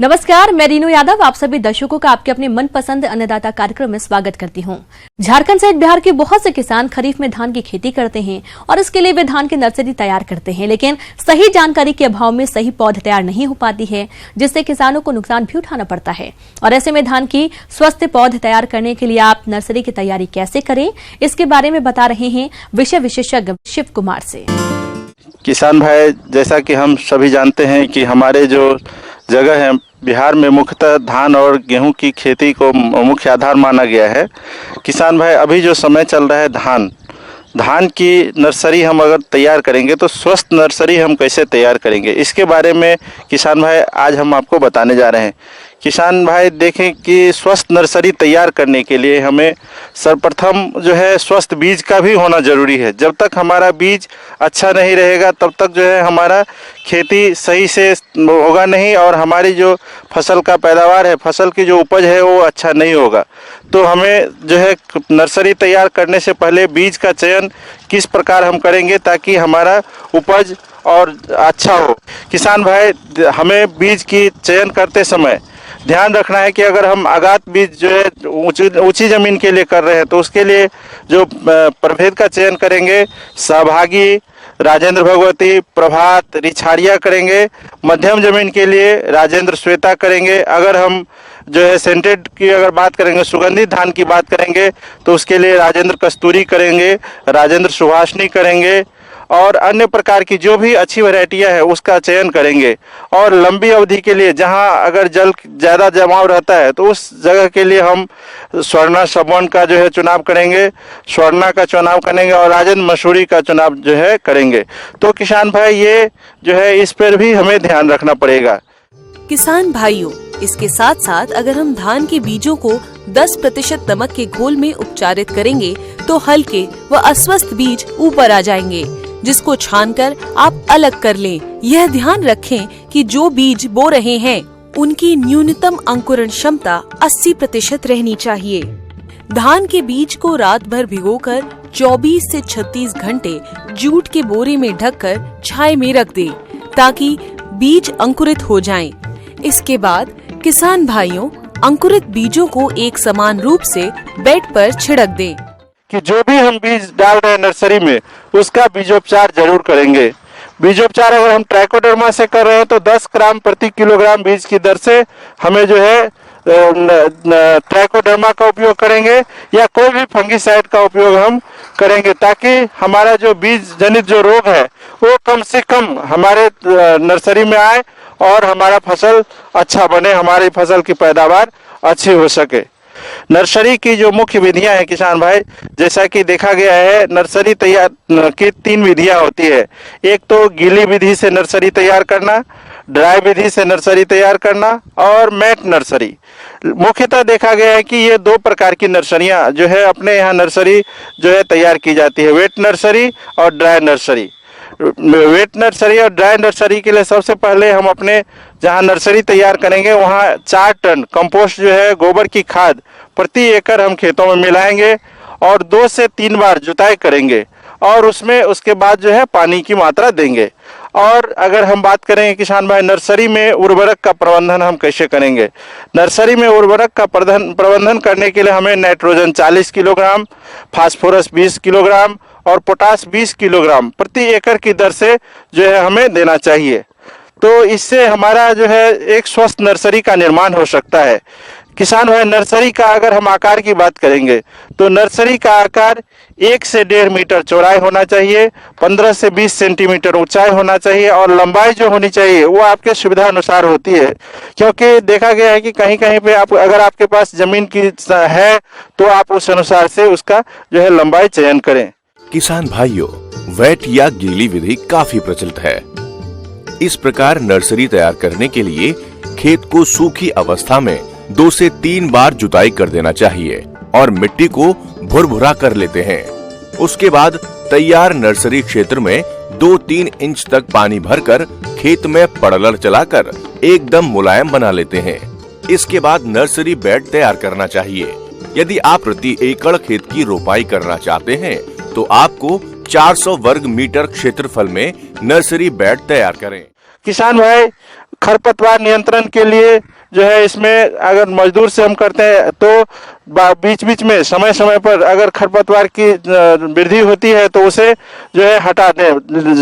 नमस्कार, मैं रीनू यादव आप सभी दर्शकों का आपके अपने मनपसंद अन्नदाता कार्यक्रम में स्वागत करती हूं। झारखंड सहित बिहार के बहुत से किसान खरीफ में धान की खेती करते हैं और इसके लिए वे धान की नर्सरी तैयार करते हैं, लेकिन सही जानकारी के अभाव में सही पौध तैयार नहीं हो पाती है, जिससे किसानों को नुकसान भी उठाना पड़ता है। और ऐसे में धान की स्वस्थ पौध तैयार करने के लिए आप नर्सरी की तैयारी कैसे करें, इसके बारे में बता रहे हैं विषय विशेषज्ञ शिव कुमार से। किसान भाई, जैसा कि हम सभी जानते हैं कि हमारे जो जगह है बिहार में मुख्यतः धान और गेहूं की खेती को मुख्य आधार माना गया है। किसान भाई, अभी जो समय चल रहा है धान की नर्सरी हम अगर तैयार करेंगे तो स्वस्थ नर्सरी हम कैसे तैयार करेंगे, इसके बारे में किसान भाई आज हम आपको बताने जा रहे हैं। किसान भाई देखें कि स्वस्थ नर्सरी तैयार करने के लिए हमें सर्वप्रथम जो है स्वस्थ बीज का भी होना ज़रूरी है। जब तक हमारा बीज अच्छा नहीं रहेगा तब तक जो है हमारा खेती सही से होगा नहीं और हमारी जो फसल का पैदावार है, फसल की जो उपज है वो अच्छा नहीं होगा। तो हमें जो है नर्सरी तैयार करने से पहले बीज का चयन किस प्रकार हम करेंगे ताकि हमारा उपज और अच्छा हो। किसान भाई, हमें बीज की चयन करते समय ध्यान रखना है कि अगर हम आगात बीज जो है ऊंची ज़मीन के लिए कर रहे हैं तो उसके लिए जो प्रभेद का चयन करेंगे, सहभागी, राजेंद्र भगवती, प्रभात, रिछाड़िया करेंगे। मध्यम ज़मीन के लिए राजेंद्र श्वेता करेंगे। अगर हम जो है सेंटेड की अगर बात करेंगे, सुगंधित धान की बात करेंगे तो उसके लिए राजेंद्र कस्तूरी करेंगे, राजेंद्र सुभाषनी करेंगे और अन्य प्रकार की जो भी अच्छी वैरायटियां है उसका चयन करेंगे। और लंबी अवधि के लिए जहां अगर जल ज़्यादा जमाव रहता है तो उस जगह के लिए हम स्वर्णा सबवन का जो है चुनाव करेंगे, स्वर्णा का चुनाव करेंगे और राजेंद्र मसूरी का चुनाव जो है करेंगे। तो किसान भाई, ये जो है इस पर भी हमें ध्यान रखना पड़ेगा। किसान भाइयों, इसके साथ साथ अगर हम धान के बीजों को 10% नमक के घोल में उपचारित करेंगे तो हल्के व अस्वस्थ बीज ऊपर आ जाएंगे, जिसको छानकर आप अलग कर लें। यह ध्यान रखें कि जो बीज बो रहे हैं उनकी न्यूनतम अंकुरण क्षमता 80% रहनी चाहिए। धान के बीज को रात भर भिगोकर 24 से 36 घंटे जूट के बोरे में ढककर छाया में रख दें ताकि बीज अंकुरित हो जाएं। इसके बाद किसान भाइयों, अंकुरित बीजों को एक समान रूप से बेड पर छिड़क दें कि जो भी हम बीज डाल रहे हैं नर्सरी में उसका बीजोपचार जरूर करेंगे। बीजोपचार अगर हम ट्राइकोडर्मा से कर रहे हैं तो 10 ग्राम प्रति किलोग्राम बीज की दर से हमें जो है ट्राइकोडर्मा का उपयोग करेंगे या कोई भी फंगिसाइड का उपयोग हम करेंगे ताकि हमारा जो बीज जनित जो रोग है वो कम से कम हमारे नर्सरी में आए और हमारा फसल अच्छा बने, हमारी फसल की पैदावार अच्छी हो सके। नर्सरी की जो मुख्य विधियां हैं किसान भाई, जैसा कि देखा गया है नर्सरी तैयार की 3 विधियां होती है। एक तो गीली विधि से नर्सरी तैयार करना, ड्राई विधि से नर्सरी तैयार करना और मैट नर्सरी। मुख्यतः देखा गया है कि ये 2 प्रकार की नर्सरियां जो है अपने यहाँ नर्सरी जो है तैयार की जाती है, वेट नर्सरी और ड्राई नर्सरी। वेट नर्सरी और ड्राई नर्सरी के लिए सबसे पहले हम अपने जहां नर्सरी तैयार करेंगे वहां 4 टन कंपोस्ट जो है गोबर की खाद प्रति एकड़ हम खेतों में मिलाएंगे और 2 से 3 बार जुताई करेंगे और उसमें उसके बाद जो है पानी की मात्रा देंगे। और अगर हम बात करें किसान भाई नर्सरी में उर्वरक का प्रबंधन हम कैसे करेंगे, नर्सरी में उर्वरक का प्रबंधन करने के लिए हमें नाइट्रोजन 40 किलोग्राम, फास्फोरस 20 किलोग्राम और पोटास 20 किलोग्राम प्रति एकड़ की दर से जो है हमें देना चाहिए। तो इससे हमारा जो है एक स्वस्थ नर्सरी का निर्माण हो सकता है। किसान भाई, नर्सरी का अगर हम आकार की बात करेंगे तो नर्सरी का आकार 1 से 1.5 मीटर चौड़ाई होना चाहिए, 15 से 20 सेंटीमीटर ऊंचाई होना चाहिए और लंबाई जो होनी चाहिए वो आपके सुविधा अनुसार होती है, क्योंकि देखा गया है कि कहीं कहीं पे आप अगर आपके पास जमीन की है तो आप उस अनुसार से उसका जो है लंबाई चयन करें। किसान भाइयों, वेट या गीली विधि काफी प्रचलित है। इस प्रकार नर्सरी तैयार करने के लिए खेत को सूखी अवस्था में 2 से 3 बार जुताई कर देना चाहिए और मिट्टी को भुरभुरा कर लेते हैं। उसके बाद तैयार नर्सरी क्षेत्र में 2-3 इंच तक पानी भरकर खेत में पड़लर चलाकर एकदम मुलायम बना लेते हैं। इसके बाद नर्सरी बेड तैयार करना चाहिए। यदि आप प्रति एकड़ खेत की रोपाई करना चाहते हैं तो आपको 400 वर्ग मीटर क्षेत्रफल में नर्सरी बेड तैयार करें। किसान भाई, खरपतवार नियंत्रण के लिए जो है इसमें अगर मजदूर से हम करते हैं तो बीच बीच में समय समय पर अगर खरपतवार की वृद्धि होती है तो उसे जो है हटा दें,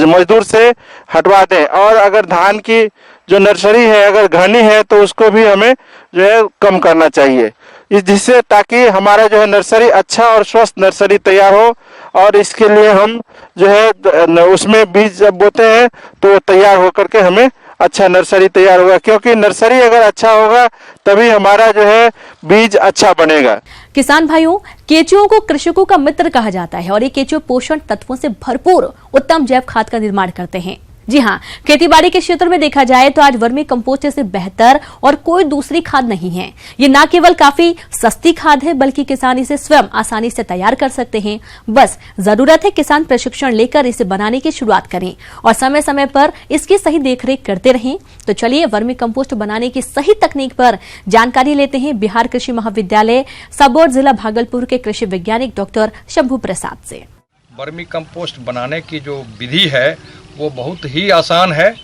मजदूर से हटवा दें। और अगर धान की जो नर्सरी है अगर घनी है तो उसको भी हमें जो है कम करना चाहिए, जिससे ताकि हमारा जो है नर्सरी अच्छा और स्वस्थ नर्सरी तैयार हो। और इसके लिए हम जो है उसमें बीज जब बोते हैं तो तैयार होकर के हमें अच्छा नर्सरी तैयार होगा, क्योंकि नर्सरी अगर अच्छा होगा तभी हमारा जो है बीज अच्छा बनेगा। किसान भाइयों, केंचुओं को कृषकों का मित्र कहा जाता है और ये केंचुए पोषण तत्वों से भरपूर उत्तम जैव खाद का निर्माण करते हैं। जी हाँ, खेतीबाड़ी के क्षेत्र में देखा जाए तो आज वर्मी कंपोस्ट से बेहतर और कोई दूसरी खाद नहीं है। ये न केवल काफी सस्ती खाद है बल्कि किसान इसे स्वयं आसानी से तैयार कर सकते हैं। बस जरूरत है किसान प्रशिक्षण लेकर इसे बनाने की शुरुआत करें और समय समय पर इसकी सही देखरेख करते रहें। तो चलिए वर्मी कंपोस्ट बनाने की सही तकनीक पर जानकारी लेते हैं बिहार कृषि महाविद्यालय सबौर जिला भागलपुर के कृषि वैज्ञानिक डॉक्टर शंभू प्रसाद से। वर्मी कंपोस्ट बनाने की जो विधि है वो बहुत ही आसान है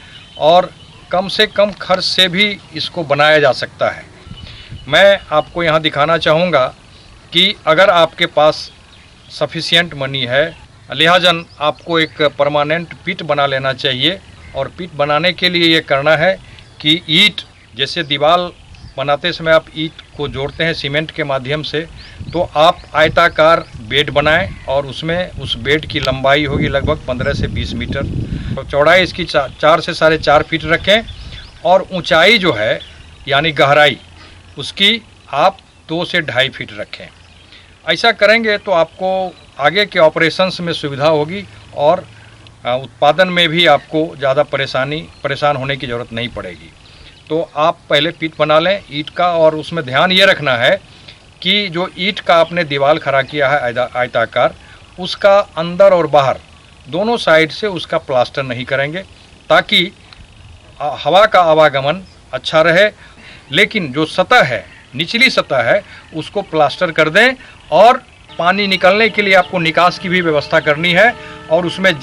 और कम से कम खर्च से भी इसको बनाया जा सकता है। मैं आपको यहाँ दिखाना चाहूँगा कि अगर आपके पास सफिशिएंट मनी है, लिहाजन आपको एक परमानेंट पिट बना लेना चाहिए। और पिट बनाने के लिए ये करना है कि ईंट, जैसे दीवार बनाते समय आप ईंट को जोड़ते हैं सीमेंट के माध्यम से, तो आप आयताकार बेड बनाएं और उसमें उस बेड की लंबाई होगी लगभग 15 से 20 मीटर, तो चौड़ाई इसकी 4 से 4.5 फीट रखें और ऊंचाई जो है यानी गहराई उसकी आप 2 से 2.5 फीट रखें। ऐसा करेंगे तो आपको आगे के ऑपरेशंस में सुविधा होगी और उत्पादन में भी आपको ज़्यादा परेशान होने की ज़रूरत नहीं पड़ेगी। तो आप पहले पिट बना लें ईंट का, और उसमें ध्यान ये रखना है कि जो ईंट का आपने दीवार खड़ा किया है आयताकार, उसका अंदर और बाहर दोनों साइड से उसका प्लास्टर नहीं करेंगे ताकि हवा का आवागमन अच्छा रहे। लेकिन जो सतह है, निचली सतह है, उसको प्लास्टर कर दें और पानी निकलने के लिए आपको निकास की भी व्यवस्था करनी है। और उसमें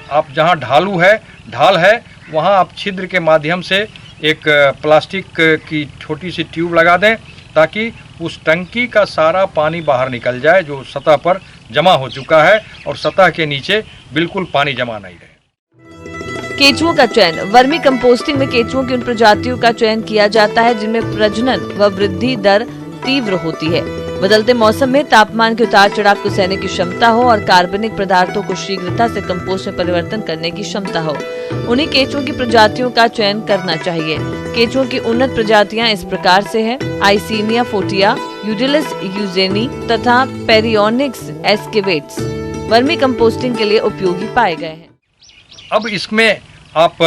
आप जहाँ ढाल है वहाँ आप छिद्र के माध्यम से एक प्लास्टिक की छोटी सी ट्यूब लगा दें ताकि उस टंकी का सारा पानी बाहर निकल जाए जो सतह पर जमा हो चुका है और सतह के नीचे बिल्कुल पानी जमा नहीं रहे। केंचुओं का चयन। वर्मी कंपोस्टिंग में केंचुओं की उन प्रजातियों का चयन किया जाता है जिनमें प्रजनन व वृद्धि दर तीव्र होती है, बदलते मौसम में तापमान के उतार चढ़ाव को सहने की क्षमता हो और कार्बनिक पदार्थों को शीघ्रता से कंपोस्ट में परिवर्तन करने की क्षमता हो, उन्हीं केंचुओं की प्रजातियों का चयन करना चाहिए। केंचुओं की उन्नत प्रजातियां इस प्रकार से हैं: आइसीनिया फोटिया, यूडिलिस यूजेनी तथा पेरियोनिक्स एस्केवेट्स वर्मी कंपोस्टिंग के लिए उपयोगी पाए गए हैं। अब इसमें आप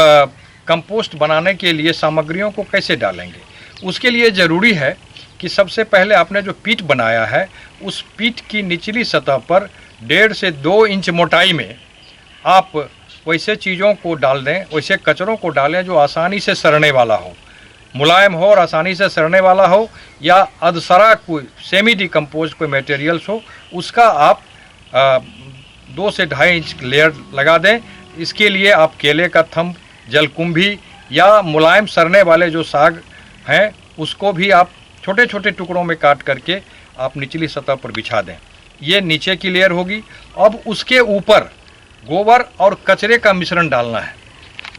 कंपोस्ट बनाने के लिए सामग्रियों को कैसे डालेंगे, उसके लिए ज़रूरी है कि सबसे पहले आपने जो पीट बनाया है उस पीट की निचली सतह पर 1.5 से 2 इंच मोटाई में आप वैसे चीज़ों को डाल दें, वैसे कचरों को डालें जो आसानी से सड़ने वाला हो, मुलायम हो और आसानी से सड़ने वाला हो, या अधसरा कोई सेमी डिकम्पोज कोई मटेरियल्स हो, उसका आप 2 से 2.5 इंच लेयर लगा दें। इसके लिए आप केले का थंब, जलकुंभी या मुलायम सड़ने वाले जो साग हैं उसको भी आप छोटे छोटे टुकड़ों में काट करके आप निचली सतह पर बिछा दें। ये नीचे की लेयर होगी। अब उसके ऊपर गोबर और कचरे का मिश्रण डालना है।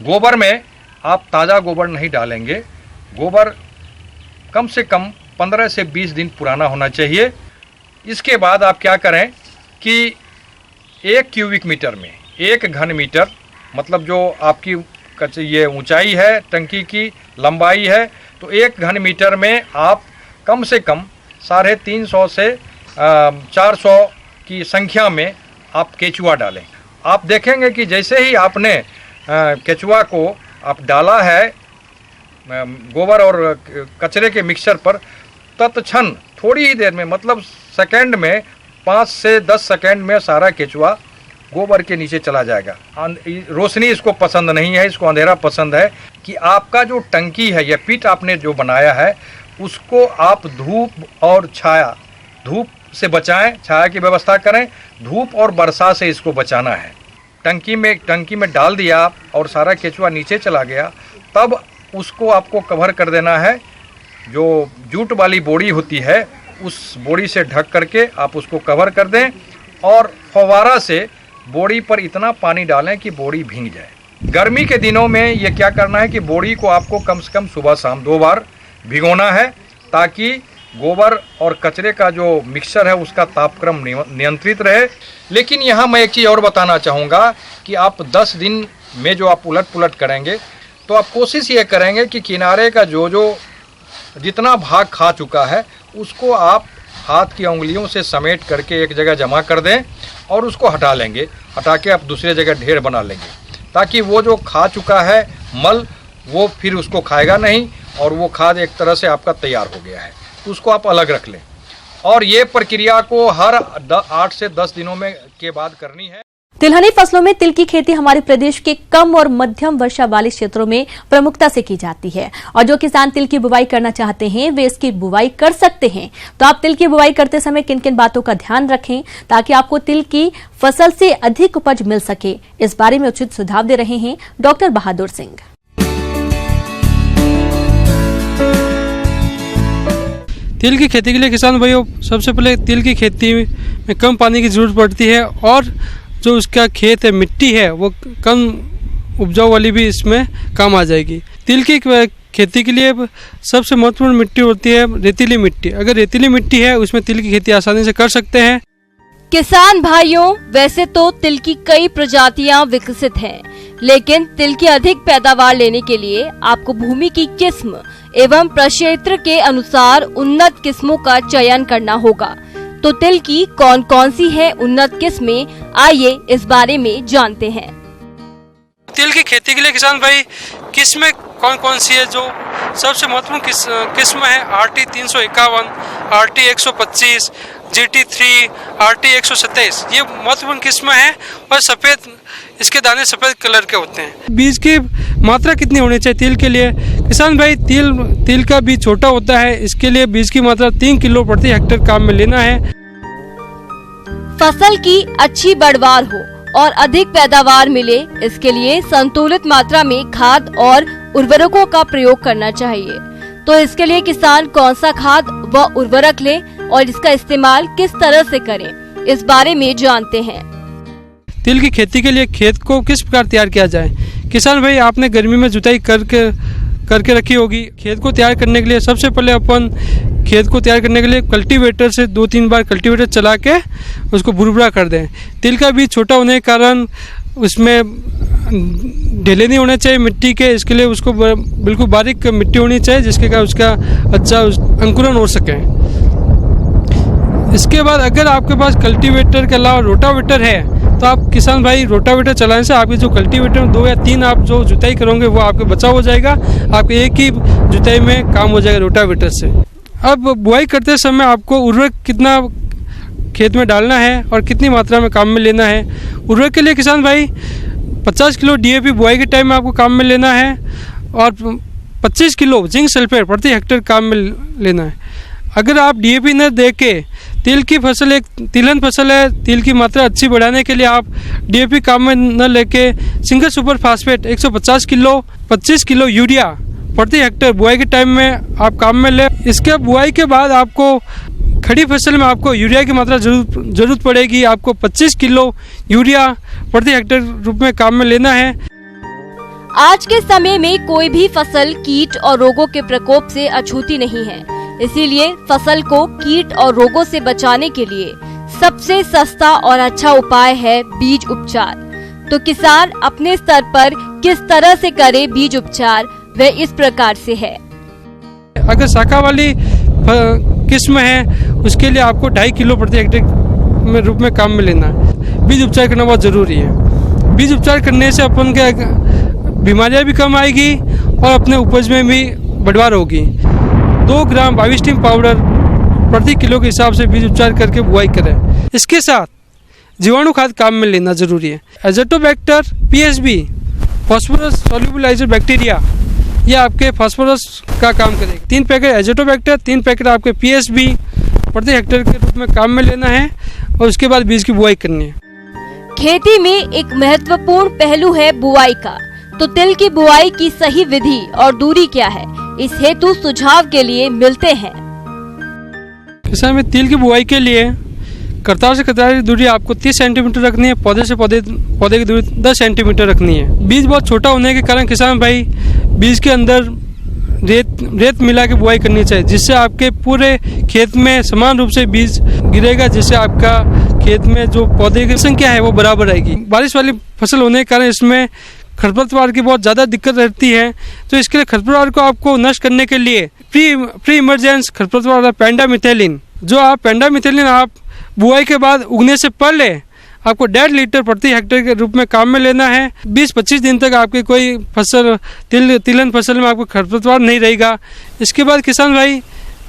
गोबर में आप ताज़ा गोबर नहीं डालेंगे, गोबर कम से कम 15 से 20 दिन पुराना होना चाहिए। इसके बाद आप क्या करें कि 1 क्यूबिक मीटर में 1 घन मीटर, मतलब जो आपकी ये ऊंचाई है टंकी की लंबाई है, तो 1 घन मीटर में आप कम से कम 350 से 400 की संख्या में आप केचुआ डालें। आप देखेंगे कि जैसे ही आपने केचुआ को आप डाला है गोबर और कचरे के मिक्सचर पर, तत्क्षण थोड़ी ही देर में, मतलब सेकंड में 5 से 10 सेकंड में सारा केचुआ गोबर के नीचे चला जाएगा। रोशनी इसको पसंद नहीं है, इसको अंधेरा पसंद है। कि आपका जो टंकी है या पिट आपने जो बनाया है उसको आप धूप और छाया, धूप से बचाएं, छाया की व्यवस्था करें, धूप और वर्षा से इसको बचाना है। टंकी में डाल दिया और सारा केचुआ नीचे चला गया, तब उसको आपको कवर कर देना है। जो जूट वाली बोरी होती है उस बोरी से ढक करके आप उसको कवर कर दें और फव्वारा से बोरी पर इतना पानी डालें कि बोरी भीग जाए। गर्मी के दिनों में ये क्या करना है कि बोरी को आपको कम से कम सुबह शाम 2 बार भिगोना है, ताकि गोबर और कचरे का जो मिक्सचर है उसका तापक्रम नियंत्रित रहे। लेकिन यहाँ मैं एक चीज़ और बताना चाहूँगा कि आप 10 दिन में जो आप उलट पुलट करेंगे तो आप कोशिश ये करेंगे कि किनारे का जो जितना भाग खा चुका है उसको आप हाथ की उंगलियों से समेट करके एक जगह जमा कर दें और उसको हटा लेंगे। हटा के आप दूसरे जगह ढेर बना लेंगे, ताकि वो जो खा चुका है मल वो फिर उसको खाएगा नहीं और वो खाद एक तरह से आपका तैयार हो गया है, तो उसको आप अलग रख लें। और ये प्रक्रिया को हर 8 से 10 दिनों में के बाद करनी है। तिलहनी फसलों में तिल की खेती हमारे प्रदेश के कम और मध्यम वर्षा वाले क्षेत्रों में प्रमुखता से की जाती है और जो किसान तिल की बुवाई करना चाहते हैं वे इसकी बुवाई कर सकते हैं। तो आप तिल की बुवाई करते समय किन किन बातों का ध्यान रखें ताकि आपको तिल की फसल से अधिक उपज मिल सके, इस बारे में उचित सुझाव दे रहे हैं डॉक्टर बहादुर सिंह। तिल की खेती के लिए किसान भाइयों सबसे पहले तिल की खेती में कम पानी की जरूरत पड़ती है और जो उसका खेत है मिट्टी है वो कम उपजाऊ वाली भी इसमें काम आ जाएगी। तिल की खेती के लिए सबसे महत्वपूर्ण मिट्टी होती है रेतीली मिट्टी। अगर रेतीली मिट्टी है उसमें तिल की खेती आसानी से कर सकते हैं। किसान भाइयों, वैसे तो तिल की कई प्रजातियां विकसित हैं, लेकिन तिल की अधिक पैदावार लेने के लिए आपको भूमि की किस्म एवं प्रक्षेत्र के अनुसार उन्नत किस्मों का चयन करना होगा। तो तिल की कौन कौन सी है उन्नत किस्में, आइए इस बारे में जानते हैं। तिल की खेती के लिए किसान भाई किस्में कौन कौन सी है? जो सबसे महत्वपूर्ण किस्म है RT 351, RT 125, GT3, RT 127। ये महत्वपूर्ण किस्म है और सफेद इसके दाने सफेद कलर के होते हैं। बीज की मात्रा कितनी होनी चाहिए तिल के लिए? किसान भाई तिल का बीज छोटा होता है, इसके लिए बीज की मात्रा 3 किलो प्रति हेक्टेयर काम में लेना है। फसल की अच्छी बढ़वार हो और अधिक पैदावार मिले, इसके लिए संतुलित मात्रा में खाद और उर्वरकों का प्रयोग करना चाहिए। तो इसके लिए किसान कौन सा खाद व उर्वरक ले और इसका इस्तेमाल किस तरह से करें, इस बारे में जानते हैं। तिल की खेती के लिए खेत को किस प्रकार तैयार किया जाए? किसान भाई आपने गर्मी में जुताई करके रखी होगी। खेत को तैयार करने के लिए सबसे पहले अपन खेत को तैयार करने के लिए कल्टीवेटर से 2-3 बार कल्टीवेटर चला के उसको भुरभुरा कर दें। तिल का बीज छोटा होने के कारण उसमें ढेले नहीं होने चाहिए मिट्टी के, इसके लिए उसको बिल्कुल बारीक मिट्टी होनी चाहिए जिसके कारण उसका अच्छा अंकुरन हो सके। इसके बाद अगर आपके पास कल्टीवेटर के अलावा रोटावेटर है तो आप किसान भाई रोटावेटर चलाने से आपके जो कल्टीवेटर में 2 या 3 आप जो जुताई करोगे वो आपके बचाव हो जाएगा, आपके एक ही जुताई में काम हो जाएगा रोटावेटर से। अब बुआई करते समय आपको उर्वरक कितना खेत में डालना है और कितनी मात्रा में काम में लेना है। उर्वरक के लिए किसान भाई 50 किलो DAP बुआई के टाइम में आपको काम में लेना है और 25 किलो जिंक सल्फेट प्रति हेक्टेयर काम में लेना है। अगर आप DAP न दे के तिल की फसल एक तिलहन फसल है, तिल की मात्रा अच्छी बढ़ाने के लिए आप DAP काम में न लेके single super phosphate 150 kilo 25 kilo urea प्रति हेक्टेयर बुआई के टाइम में आप काम में ले। इसके बुआई के बाद आपको खड़ी फसल में आपको यूरिया की मात्रा जरूरत पड़ेगी। आपको 25 किलो यूरिया प्रति हेक्टेयर रूप में काम में लेना है। आज के समय में कोई भी फसल कीट और रोगों के प्रकोप से अछूती नहीं है, इसीलिए फसल को कीट और रोगों से बचाने के लिए सबसे सस्ता और अच्छा उपाय है बीज उपचार। तो किसान अपने स्तर पर किस तरह से करे बीज उपचार, वह इस प्रकार से है। अगर शाखा वाली किस्म है उसके लिए आपको 2.5 किलो प्रति हेक्टेयर में रूप में काम में लेना है। बीज उपचार करना बहुत जरूरी है। बीज उपचार करने से अपन के बीमारियां भी कम आएगी और अपने उपज में भी बढ़वार होगी। 2 ग्राम 22 टीम पाउडर प्रति किलो के हिसाब से बीज उपचार करके बुआई करें। इसके साथ जीवाणु खाद काम में लेना जरूरी है। एजोटोबैक्टर PSB फॉस्फोरस सोल्यूबलाइजर बैक्टीरिया, ये आपके फास्फोरस का काम करेगा। 3 पैकेट एजोटोबैक्टर, 3 पैकेट आपके PSB प्रति हेक्टेयर के रूप में काम में लेना है और उसके बाद बीज की बुआई करनी है। खेती में एक महत्वपूर्ण पहलू है बुआई का। तो तिल की बुआई की सही विधि और दूरी क्या है, इस हेतु सुझाव के लिए मिलते हैं। किसान में तिल की बुआई के लिए कतार से कतार की दूरी आपको 30 सेंटीमीटर रखनी है, पौधे से पौधे की दूरी 10 सेंटीमीटर रखनी है। बीज बहुत छोटा होने के कारण किसान भाई बीज के अंदर रेत मिला के बुआई करनी चाहिए, जिससे आपके पूरे खेत में समान रूप से बीज गिरेगा, जिससे आपका खेत में जो पौधे की संख्या है वो बराबर रहेगी। बारिश वाली फसल होने के कारण इसमें खरपतवार की बहुत ज़्यादा दिक्कत रहती है, तो इसके लिए खरपतवार को आपको नष्ट करने के लिए प्री इमरजेंस खरपतवार पेंडामिथाइलिन, जो आप पेंडामिथाइलिन आप बुआई के बाद उगने से पहले आपको 1.5 लीटर प्रति हेक्टेयर के रूप में काम में लेना है। 20-25 दिन तक आपकी कोई फसल तिलहन फसल में आपको खरपतवार नहीं रहेगा। इसके बाद किसान भाई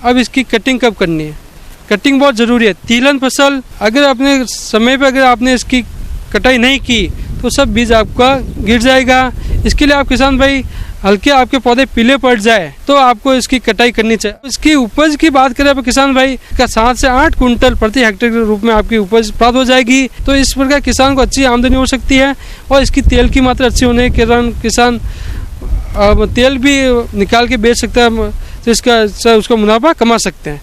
अब इसकी कटिंग कब करनी है, कटिंग बहुत ज़रूरी है। तिलहन फसल अगर अपने समय पर अगर आपने इसकी कटाई नहीं की तो सब बीज आपका गिर जाएगा। इसके लिए आप किसान भाई हल्के आपके पौधे पीले पड़ जाए तो आपको इसकी कटाई करनी चाहिए। इसकी उपज की बात करें तो किसान भाई का 7 से 8 कुंटल प्रति हेक्टेयर के रूप में आपकी उपज प्राप्त हो जाएगी। तो इस प्रकार किसान को अच्छी आमदनी हो सकती है और इसकी तेल की मात्रा अच्छी होने के कारण किसान तेल भी निकाल के बेच सकता है, जिसका उसका मुनाफा कमा सकते हैं।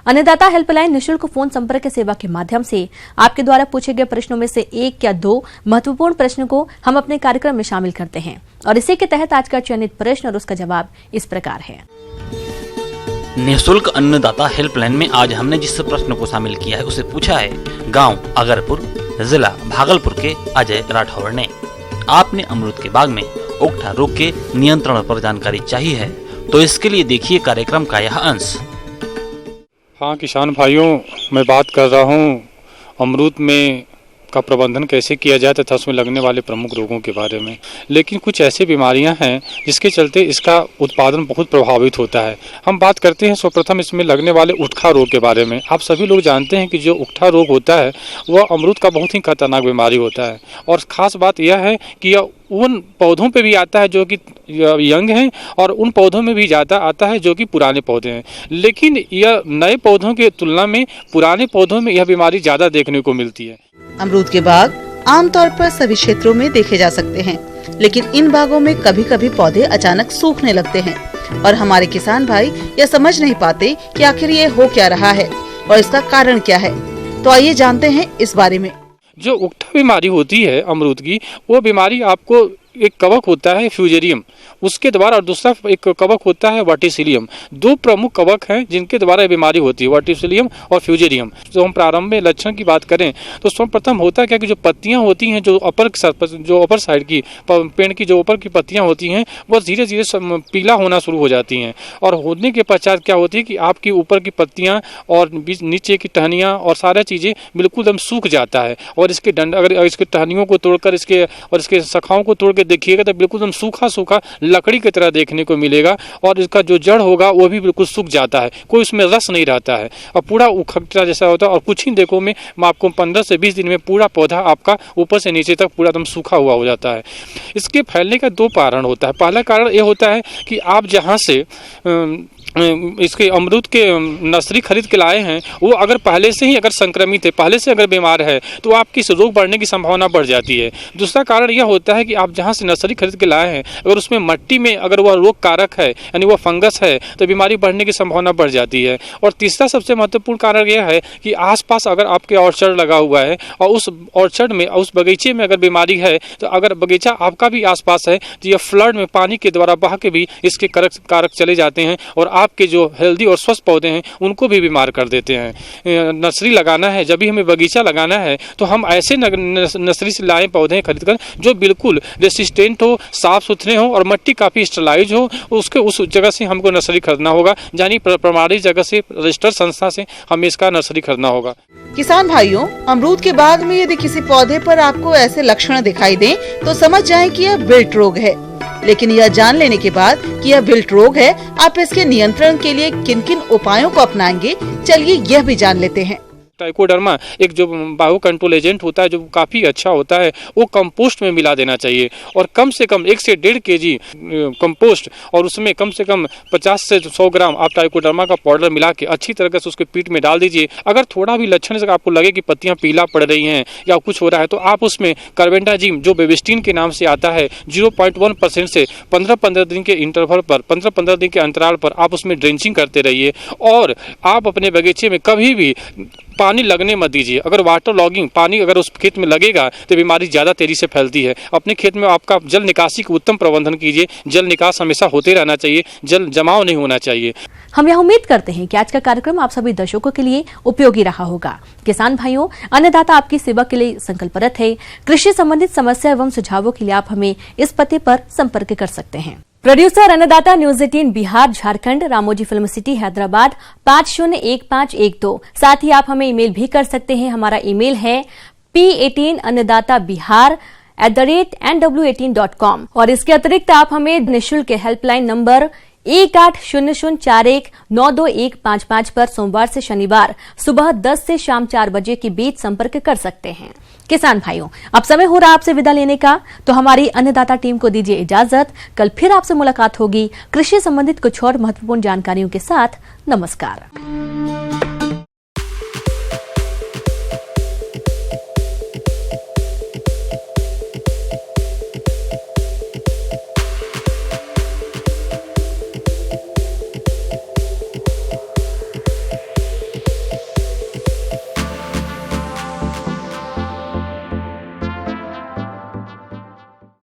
अन्नदाता हेल्पलाइन निःशुल्क फोन संपर्क सेवा के माध्यम से आपके द्वारा पूछे गए प्रश्नों में से 1 या 2 महत्वपूर्ण प्रश्न को हम अपने कार्यक्रम में शामिल करते हैं और इसी के तहत आज का चयनित प्रश्न और उसका जवाब इस प्रकार है। निःशुल्क अन्नदाता हेल्पलाइन में आज हमने जिस प्रश्न को शामिल किया है उसे पूछा है गांव अगरपुर, जिला भागलपुर के अजय राठौर ने। आपने अमरूद के बाग में ओकठा रोग के नियंत्रण पर जानकारी चाहिए है तो इसके लिए देखिए कार्यक्रम का यह अंश। हाँ किसान भाइयों, मैं बात कर रहा हूँ अमरूद में का प्रबंधन कैसे किया जाए तथा उसमें लगने वाले प्रमुख रोगों के बारे में। लेकिन कुछ ऐसी बीमारियां हैं जिसके चलते इसका उत्पादन बहुत प्रभावित होता है। हम बात करते हैं सर्वप्रथम इसमें लगने वाले उठखा रोग के बारे में। आप सभी लोग जानते हैं कि जो उठखा रोग होता है वह अमरूद का बहुत ही खतरनाक बीमारी होता है और ख़ास बात यह है कि यह उन पौधों पे भी आता है जो कि यंग हैं और उन पौधों में भी ज़्यादा आता है जो कि पुराने पौधे हैं। लेकिन यह नए पौधों की तुलना में पुराने पौधों में यह बीमारी ज़्यादा देखने को मिलती है। अमरूद के बाग आमतौर पर सभी क्षेत्रों में देखे जा सकते हैं, लेकिन इन बागों में कभी कभी पौधे अचानक सूखने लगते हैं और हमारे किसान भाई यह समझ नहीं पाते कि आखिर ये हो क्या रहा है और इसका कारण क्या है। तो आइए जानते हैं इस बारे में। जो उकठा बीमारी होती है अमरूद की, वो बीमारी आपको एक कवक होता है फ्यूजेरियम, उसके द्वारा, और दूसरा एक कवक होता है वर्टिसिलियम। 2 प्रमुख कवक हैं जिनके द्वारा ये बीमारी होती है, वर्टिसिलियम और फ्यूजेरियम। तो हम प्रारंभ में लक्षण की बात करें तो सर्वप्रथम होता क्या कि जो पत्तियां होती हैं, जो अपर साइड की पेड़ की जो ऊपर की पत्तियां होती हैं वो धीरे धीरे पीला होना शुरू हो जाती हैं और होने के पश्चात क्या होती है कि आपकी ऊपर की पत्तियां और नीचे की टहनियाँ और सारा चीज़ें बिल्कुल एकदम सूख जाता है। और इसके अगर इसके टहनियों को तोड़कर इसके शाखाओं को तोड़ देखिएगा तो बिल्कुल एकदम सूखा सूखा लकड़ी की तरह देखने को मिलेगा और इसका जो जड़ होगा वो भी बिल्कुल सूख जाता है, कोई उसमें रस नहीं रहता है और पूरा उखटता जैसा होता है। और कुछ ही देखो में आपको 15 से 20 दिन में पूरा पौधा आपका ऊपर से नीचे तक पूरा एकदम सूखा हुआ हो जाता है। इसके फैलने का 2 कारण होता है। पहला कारण ये होता है कि आप जहाँ से इसके अमरूद के नर्सरी खरीद के लाए हैं वो अगर पहले से ही अगर संक्रमित है, पहले से अगर बीमार है तो आपकी इस रोग बढ़ने की संभावना बढ़ जाती है। दूसरा कारण यह होता है कि आप जहां से नर्सरी खरीद के लाए हैं अगर उसमें मिट्टी में अगर वह रोग कारक है यानी वह फंगस है तो बीमारी बढ़ने की संभावना बढ़ जाती है। और तीसरा सबसे महत्वपूर्ण कारण यह है कि आसपास अगर आपके ऑर्चर्ड लगा हुआ है और उस ऑर्चर्ड में, उस बगीचे में अगर बीमारी है तो अगर बगीचा आपका भी आसपास है तो यह फ्लड में पानी के द्वारा बहा के भी इसके कारक चले जाते हैं और आपके जो हेल्दी और स्वस्थ पौधे हैं उनको भी बीमार कर देते हैं। नर्सरी लगाना है, जब भी हमें बगीचा लगाना है तो हम ऐसे नर्सरी से लाएं पौधे खरीदकर जो बिल्कुल रेसिस्टेंट हो, साफ सुथरे हो और मिट्टी काफ़ी स्टरलाइज हो। उस जगह से हमको नर्सरी खरीदना होगा, यानी प्रमाणित जगह से, रजिस्टर्ड संस्था से हमें इसका नर्सरी खरीदना होगा। किसान भाइयों, अमरूद के बाग में यदि किसी पौधे पर आपको ऐसे लक्षण दिखाई दें तो समझ जाएं कि यह विल्ट रोग है। लेकिन यह जान लेने के बाद कि यह विल्ट रोग है, आप इसके नियंत्रण के लिए किन किन उपायों को अपनाएंगे, चलिए यह भी जान लेते हैं। ट्राइकोडर्मा एक जो बायो कंट्रोल एजेंट होता है, जो काफ़ी अच्छा होता है, वो कंपोस्ट में मिला देना चाहिए। और कम से कम 1 से 1.5 kg कंपोस्ट और उसमें कम से कम 50 से 100 ग्राम आप ट्राइकोडर्मा का पाउडर मिला के अच्छी तरह से उसके पीट में डाल दीजिए। अगर थोड़ा भी लक्षण से आपको लगे कि पत्तियां पीला पड़ रही हैं या कुछ हो रहा है, तो आप उसमें कार्बेंडाजिम, जो बेबिस्टिन के नाम से आता है, 0.1% से 15-15 दिन के इंटरवल पर, 15-15 दिन के अंतराल पर आप उसमें ड्रेंचिंग करते रहिए। और आप अपने बगीचे में कभी भी पानी लगने मत दीजिए। अगर वाटर लॉगिंग, पानी अगर उस खेत में लगेगा तो बीमारी ज़्यादा तेजी से फैलती है। अपने खेत में आपका जल निकासी का उत्तम प्रबंधन कीजिए। जल निकास हमेशा होते रहना चाहिए, जल जमाव नहीं होना चाहिए। हम यह उम्मीद करते हैं कि आज का कार्यक्रम आप सभी दर्शकों के लिए उपयोगी रहा होगा। किसान भाइयों, अन्नदाता आपकी सेवा के लिए संकल्परत है। कृषि संबंधित समस्या एवं सुझावों के लिए आप हमें इस पते पर संपर्क कर सकते हैं। प्रोड्यूसर अन्नदाता news 18 Bihar Jharkhand, Ramoji film city Hyderabad 501512। साथ ही आप हमें ईमेल भी कर सकते हैं। हमारा ईमेल है p18annadatabihar@nw18.com। और इसके अतिरिक्त आप हमें निःशुल्क हेल्पलाइन नंबर 180041922155 पर सोमवार से शनिवार सुबह 10 से शाम 4 बजे के बीच संपर्क कर सकते हैं। किसान भाइयों, अब समय हो रहा आपसे विदा लेने का, तो हमारी अन्नदाता टीम को दीजिए इजाजत। कल फिर आपसे मुलाकात होगी कृषि संबंधित कुछ और महत्वपूर्ण जानकारियों के साथ। नमस्कार।